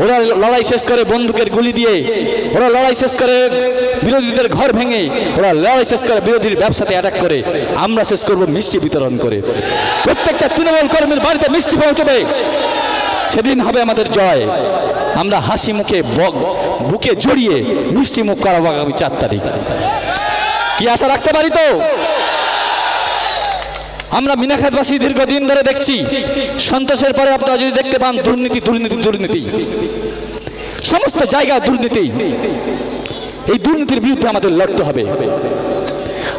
ওরা লড়াই শেষ করে বন্দুকের গুলি দিয়ে, ওরা লড়াই শেষ করে বিরোধীদের ঘর ভেঙে, ওরা লড়াই শেষ করে বিরোধীর ব্যবসাতে অ্যাটাক করে। আমরা শেষ করব মিষ্টি বিতরণ করে। প্রত্যেকটা তৃণমূল কর্মীর বাড়িতে মিষ্টি পৌঁছবে, সেদিন হবে আমাদের জয়। আমরা হাসি মুখে বুকে জড়িয়ে মিষ্টি মুখ করাবো আগামী 4 তারিখ। কি আশা রাখতে পারি তো? আমরা মিনাখাতবাসী দীর্ঘদিন ধরে দেখছি, সন্তোষের পরে আপনারা যদি দেখতে পান দুর্নীতি দুর্নীতি দুর্নীতি, সমস্ত জায়গায় দুর্নীতি। এই দুর্নীতির বিরুদ্ধে আমাদের লড়তে হবে।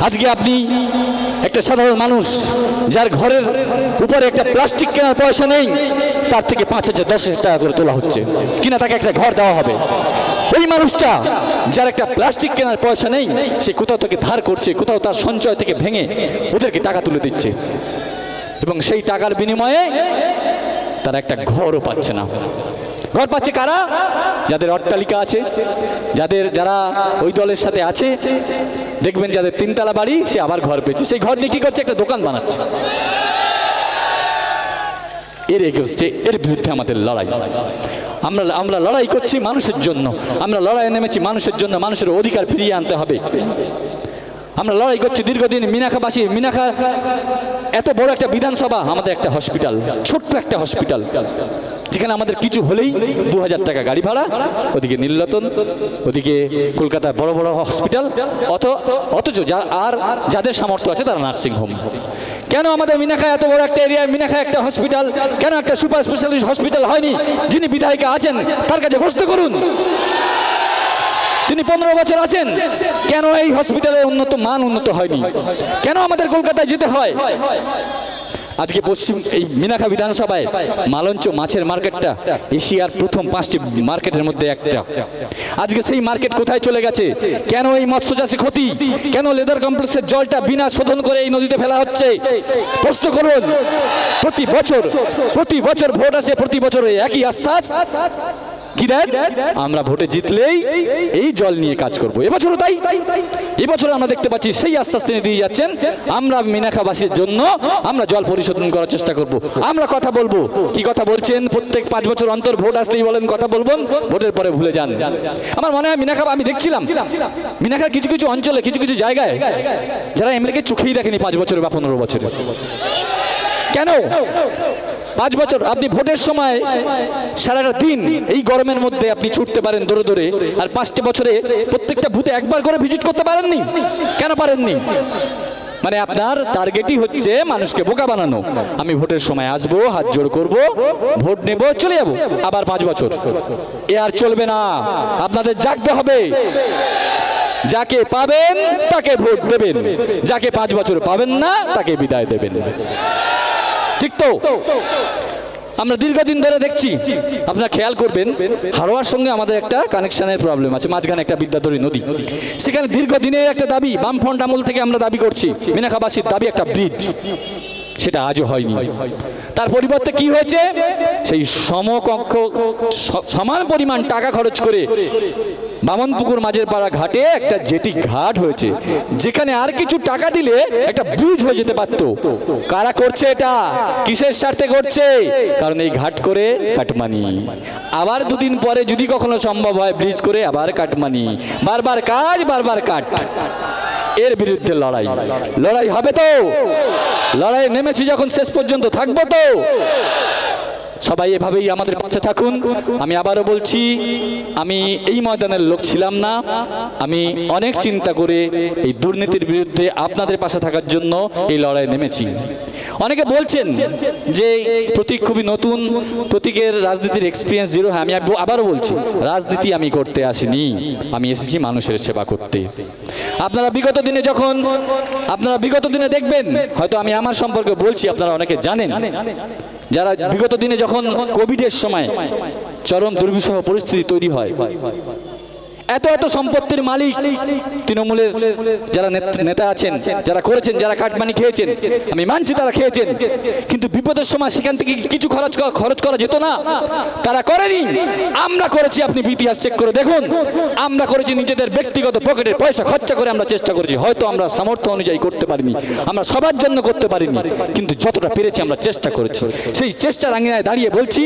আজকে আপনি একটা সাধারণ মানুষ যার ঘরের উপরে একটা প্লাস্টিক কেনার পয়সা নেই, তার থেকে 5,000 10,000 টাকা করে তোলা হচ্ছে, কিনা তাকে একটা ঘর দেওয়া হবে। ওই মানুষটা যার একটা প্লাস্টিক কেনার পয়সা নেই, সে কোথাও থেকে ধার করছে, কোথাও তার সঞ্চয় থেকে ভেঙে ওদেরকে টাকা তুলে দিচ্ছে, এবং সেই টাকার বিনিময়ে তারা একটা ঘরও পাচ্ছে না। ঘর পাচ্ছে কারা? যাদের অট্টালিকা আছে, যারা ওই দলের সাথে আছে। দেখবেন যাদের 3 তলা বাড়ি, সে আবার ঘর পেয়েছে, সেই ঘর নিয়ে কি করছে? একটা দোকান বানাচ্ছে। এর বিরুদ্ধে আমাদের লড়াই। আমরা লড়াই করছি মানুষের জন্য, আমরা লড়াই নেমেছি মানুষের জন্য। মানুষের অধিকার ফিরিয়ে আনতে হবে। আমরা লড়াই করছি দীর্ঘদিন। মিনাখা এত বড় একটা বিধানসভা, আমাদের একটা হসপিটাল, ছোট্ট একটা হসপিটাল, যেখানে আমাদের কিছু হলেই 2000 টাকা গাড়ি ভাড়া, ওদিকে নীলরতন, ওদিকে কলকাতায় বড় বড় হসপিটাল, অথচ যাদের সামর্থ্য আছে তারা নার্সিং হোম। কেন আমাদের মিনাখা এত বড় একটা এরিয়ায় মিনাখা একটা হসপিটাল, কেন একটা সুপার স্পেশালিস্ট হসপিটাল হয়নি? যিনি বিধায়িকা আছেন তার কাছে প্রশ্ন করুন। তিনি 15 বছর আছেন, কেন এই হসপিটালে উন্নত হয়নি? কেন আমাদের কলকাতায় যেতে হয়? আজকে পশ্চিম এই মিনাখা বিধানসভায় মালঞ্চ মাছের মার্কেটটা এশিয়ার প্রথম 5টি মার্কেটের মধ্যে একটা। আজকে সেই মার্কেট কোথায় চলে গেছে? কেন এই মৎস্য চাষে ক্ষতি? কেন লেদার কমপ্লেক্সের জলটা বিনা শোধন করে এই নদীতে ফেলা হচ্ছে? প্রশ্ন করুন। প্রতি বছর ভোট আসে, প্রতি বছর একই আশ্বাস। কি দেন? আমরা ভোটে জিতলেই এই জল নিয়ে কাজ করব। এবছরও তাই। এবছর আমরা দেখতে পাচ্ছি সেই আশ্বাস তিনি দিয়ে যাচ্ছেন, আমরা মিনাখাবাসীর জন্য আমরা জল পরিশোধন করার চেষ্টা করব। আমরা কথা বলবো। কি কথা বলছেন? প্রত্যেক 5 বছর অন্তর ভোট আসলেই বলেন কথা বলবেন, ভোটের পরে ভুলে যান। আমার মনে হয় মিনাখা, আমি দেখছিলাম মিনাখার কিছু কিছু অঞ্চলে, কিছু কিছু জায়গায় যারা এমএলএকে চোখেই দেখেনি 5 বছরে বা 15 বছরে। কেন? 5 বছর আপনি ভোটের সময় সারাটা দিন এই গরমের মধ্যে আপনি ছুটতে পারেন দৌড়ে দৌড়ে, আর 5টা বছরে প্রত্যেকটা বুথে একবার করে ভিজিট করতে পারেননি। কেন পারেননি? মানে আপনার টার্গেটই হচ্ছে মানুষকে বোকা বানানো। আমি ভোটের সময় আসবো, হাত জোড় করব, ভোট নেব, চলে যাব, আবার 5 বছর। এ আর চলবে না। আপনাদের জাগতে হবে। যাকে পাবেন তাকে ভোট দেবেন, যাকে 5 বছর পাবেন না তাকে বিদায় দেবেন। ঠিক তো? আমরা দীর্ঘদিন ধরে দেখছি, আপনারা খেয়াল করবেন, হাড়োয়ার সঙ্গে আমাদের একটা কানেকশনের প্রবলেম আছে। মাঝখানে একটা বিদ্যাধরী নদী, সেখানে দীর্ঘদিনের একটা দাবি, বামফ্রন্ট আমল থেকে আমরা দাবি করছি, মিনাখাবাসীর দাবি একটা ব্রিজ। সেটা আজও হয়নি। তার পরিবর্তে কি হয়েছে? সেই সমকক্ষ সমান পরিমাণ টাকা খরচ করে বামনপুকুর মাঝের পাড়া ঘাটে একটা জেটি ঘাট হয়েছে, যেখানে আর কিছু টাকা দিলে একটা ব্রিজ হয়ে যেতে পারত। কারা করছে এটা? কিসের স্বার্থে করছে? কারণ এই ঘাট করে কাটমানি, আবার 2 দিন পরে যদি কখনো সম্ভব হয় ব্রিজ করে আবার কাটমানি, বারবার কাজ, বারবার কাট। এর বিরুদ্ধে লড়াই হবে তো? লড়াই নেমেছি যখন, শেষ পর্যন্ত থাকবো তো? সবাই এভাবেই আমাদের পাশে থাকুন। আমি আবারও বলছি, আমি এই ময়দানের লোক ছিলাম না। আমি অনেক চিন্তা করে এই দুর্নীতির বিরুদ্ধে আপনাদের পাশে থাকার জন্য এই লড়াই নেমেছি। অনেকে বলছেন যে প্রতীক খুবই নতুন, প্রতীকের রাজনীতির এক্সপিরিয়েন্স 0। হ্যাঁ, আমি আবারও বলছি, রাজনীতি আমি করতে আসিনি, আমি এসেছি মানুষের সেবা করতে। আপনারা বিগত দিনে দেখবেন, হয়তো আমি আমার সম্পর্কে বলছি, আপনারা অনেকে জানেন, যারা বিগত দিনে যখন কোভিডের সময় চরম দুর্বিষহ পরিস্থিতি তৈরি হয়, এত এত সম্পত্তির মালিক তৃণমূলের যারা নেতা আছেন, যারা করেছেন, যারা কাটমানি খেয়েছেন, আমি মানছি তারা খেয়েছেন, কিন্তু বিপদের সময় সেখান থেকে কিছু খরচ করা যেত না? তারা করেনি, আমরা করেছি। আপনি ইতিহাস চেক করে দেখুন, আমরা করেছি নিজেদের ব্যক্তিগত পকেটের পয়সা খরচা করে আমরা চেষ্টা করেছি। হয়তো আমরা সামর্থ্য অনুযায়ী করতে পারিনি, আমরা সবার জন্য করতে পারিনি, কিন্তু যতটা পেরেছি আমরা চেষ্টা করেছি। সেই চেষ্টার আঙিনায় দাঁড়িয়ে বলছি,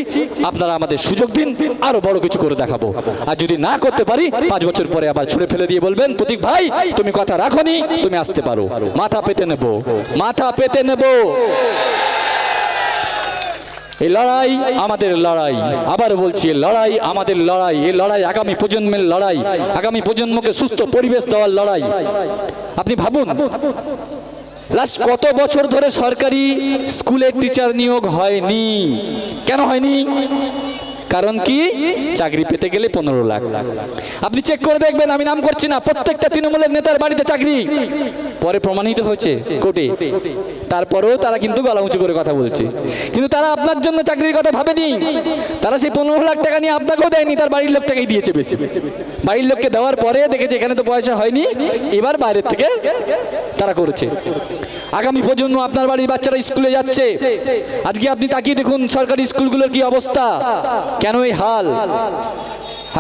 আপনারা আমাদের সুযোগ দিন, আরো বড় কিছু করে দেখাবো। আর যদি না করতে পারি 5 বছর পরে আবার ছুড়ে ফেলে দিয়ে বলবেন, প্রতীক ভাই তুমি কথা রাখোনি, তুমি আসতে পারো। মাথা পেতে নেব, মাথা পেতে নেব। এই লড়াই আমাদের লড়াই, আবার বলছি লড়াই আমাদের লড়াই। এই লড়াই আগামী প্রজন্মের লড়াই, আগামী প্রজন্মকে সুস্থ পরিবেশ দেওয়ার লড়াই। আপনি ভাবুন, লাস্ট কত বছর ধরে সরকারি স্কুলের টিচার নিয়োগ হয়নি? কেন হয়নি? কারণ কি? চাকরি পেতে গেলে 15 লাখ। আপনি চেক করে দেখবেন, আমি নাম করছি না, প্রত্যেকটা তৃণমূলের নেতার বাড়িতে চাকরি। পরে প্রমাণিত হয়েছে কোর্টে, তারপরেও তারা কিন্তু গলা উঁচু করে কথা বলছে। কিন্তু তারা আপনার জন্য চাকরির কথা ভাবেনি। তারা সেই 15 লাখ টাকা নিয়ে আপনাকেও দেয়নি, তার বাড়ির লোকটাকেই দিয়েছে বেশি। বাড়ির লোককে দেওয়ার পরে দেখেছে এখানে তো পয়সা হয়নি, এবার বাইরের থেকে তারা করেছে। আগামী প্রজন্ম, আপনার বাড়ির বাচ্চারা স্কুলে যাচ্ছে, আজকে আপনি তাকিয়ে দেখুন সরকারি স্কুলগুলোর কি অবস্থা, কেন এই হাল।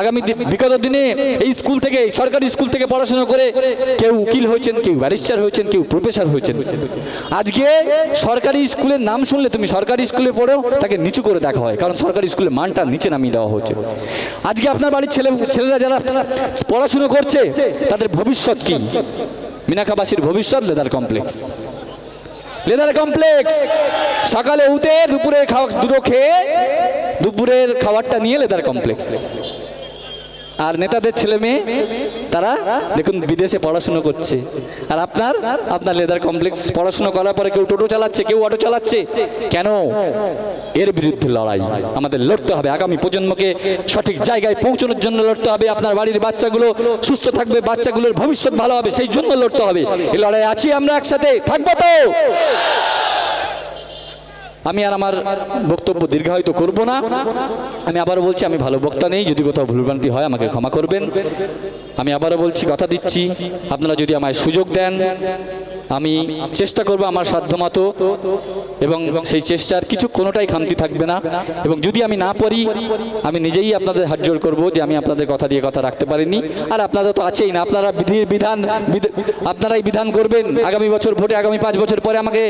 আগামী বিগত দিনে এই স্কুল থেকে, সরকারি স্কুল থেকে পড়াশোনা করে কেউ উকিল হয়েছেন, কেউ ব্যারিস্টার হয়েছেন, কেউ প্রফেসর হয়েছেন। আজকে সরকারি স্কুলের নাম শুনলে, তুমি সরকারি স্কুলে পড়েও তাকে নিচু করে দেখা হয়, কারণ সরকারি স্কুলের মানটা নিচে নামিয়ে দেওয়া হচ্ছে। আজকে আপনার বাড়ির ছেলেরা যারা পড়াশোনা করছে, তাদের ভবিষ্যৎ কি? মিনাখাবাসীর ভবিষ্যৎ লেদার কমপ্লেক্স। লেদার কমপ্লেক্স, সকালে উঠে দুপুরের দুটো খেয়ে দুপুরের খাবারটা নিয়ে লেদার কমপ্লেক্স। আর নেতাদের ছেলে মেয়ে তারা দেখুন বিদেশে পড়াশুনো করছে, আর আপনার লেদার কমপ্লেক্স। পড়াশুনো করার পরে কেউ টোটো চালাচ্ছে, কেউ অটো চালাচ্ছে, কেন? এর বিরুদ্ধে লড়াই আমাদের লড়তে হবে। আগামী প্রজন্মকে সঠিক জায়গায় পৌঁছানোর জন্য লড়তে হবে। আপনার বাড়ির বাচ্চাগুলো সুস্থ থাকবে, বাচ্চাগুলোর ভবিষ্যৎ ভালো হবে, সেই জন্য লড়তে হবে। এই লড়াই আছি, আমরা একসাথে থাকবো তো। আমি আর আমার বক্তব্য দীর্ঘায়িত করব না। আমি আবারও বলছি, আমি ভালো বক্তা নেই, যদি কোথাও ভুলভ্রান্তি হয় আমাকে ক্ষমা করবেন। আমি আবারও বলছি, কথা দিচ্ছি, আপনারা যদি আমায় সুযোগ দেন, আমি চেষ্টা করব আমার সাধ্যমতো, এবং সেই চেষ্টার কোনোটাই খামতি থাকবে না। এবং যদি আমি না পারি, আমি নিজেই আপনাদের হাত জোড় করবো যে আমি আপনাদের কথা দিয়ে কথা রাখতে পারিনি। আর আপনারা তো আছেই না, আপনারা আপনারাই বিধান করবেন। আগামী বছর ভোটে, আগামী 5 বছর পরে আমাকে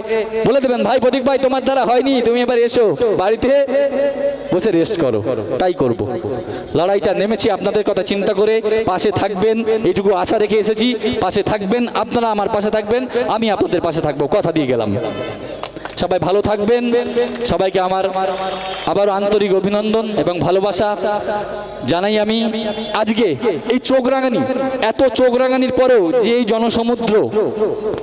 বলে দেবেন, ভাই প্রতীক ভাই তোমার দ্বারা হয়নি, তুমি এবার এসো বাড়িতে বসে রেস্ট করো। তাই করব। লড়াইটা নেমেছি আপনাদের কথা চিন্তা করে। পাশে থাকবেন, এইটুকু আশা রেখে এসেছি। পাশে থাকবেন, আপনারা আমার পাশে থাকবেন, আমি আপনাদের পাশে থাকবো, কথা দিয়ে গেলাম। সবাই ভালো থাকবেন। সবাইকে আমার আবারও আন্তরিক অভিনন্দন এবং ভালোবাসা জানাই। আমি আজকে এই চোখ রাঙানি, এত চোখ রাঙানির পরেও যে এই জনসমুদ্র,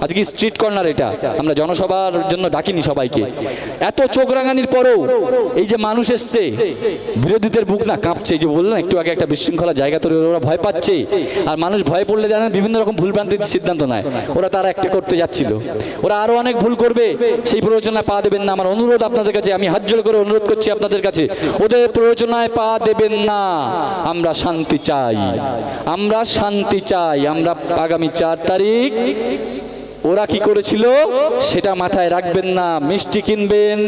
আজকে স্ট্রিট কর্নার, এটা আমরা জনসভার জন্য ডাকিনি সবাইকে, এত চোখ রাঙানির পরেও এই যে মানুষ এসছে, বিরোধীদের বুক না কাঁপছে। যে বললেন একটু আগে, একটা বিশৃঙ্খলা জায়গা তৈরি, ওরা ভয় পাচ্ছে। আর মানুষ ভয় পড়লে জানেন বিভিন্ন রকম ভুলভ্রান্তির সিদ্ধান্ত নেয়। ওরা তারা একটা করতে যাচ্ছিল, ওরা আরো অনেক ভুল করবে, সেই প্ররোচনায় পা দেবেন না। আমার অনুরোধ আপনাদের কাছে, আমি হাত জোড় করে অনুরোধ করছি আপনাদের কাছে, ওদের প্ররোচনায় পা দেবেন না। আমরা শান্তি চাই, আমরা শান্তি চাই। আমরা আগামী 4 তারিখ ওরা কি করেছিল সেটা মাথায় রাখবেন না। মিষ্টি কিনবেন,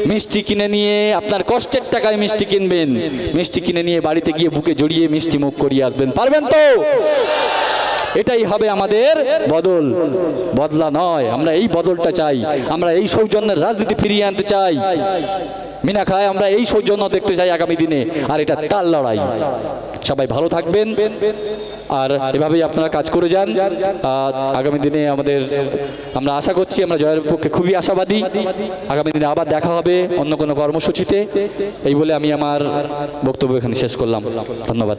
মিষ্টি কিনে নিয়ে আপনার কষ্টের টাকায় মিষ্টি কিনবেন, মিষ্টি কিনে নিয়ে বাড়িতে গিয়ে বুকে জড়িয়ে মিষ্টি মুখ করিয়ে আসবেন। পারবেন তো? এটাই হবে আমাদের বদল, বদলা নয়। আমরা এই বদলটা চাই, আমরা এই সৌজন্যের রাজনীতি ফিরিয়ে আনতে চাই। মিনাখায় আমরা এই সৌজন্য দেখতে চাই আগামী দিনে, আর এটা তার লড়াই। সবাই ভালো থাকবেন, আর এভাবেই আপনারা কাজ করে যান। আগামী দিনে আমরা আশা করছি, আমরা জয়ের পক্ষে খুবই আশাবাদী। আগামী দিনে আবার দেখা হবে অন্য কোনো কর্মসূচিতে। এই বলে আমি আমার বক্তব্য এখানে শেষ করলাম। ধন্যবাদ।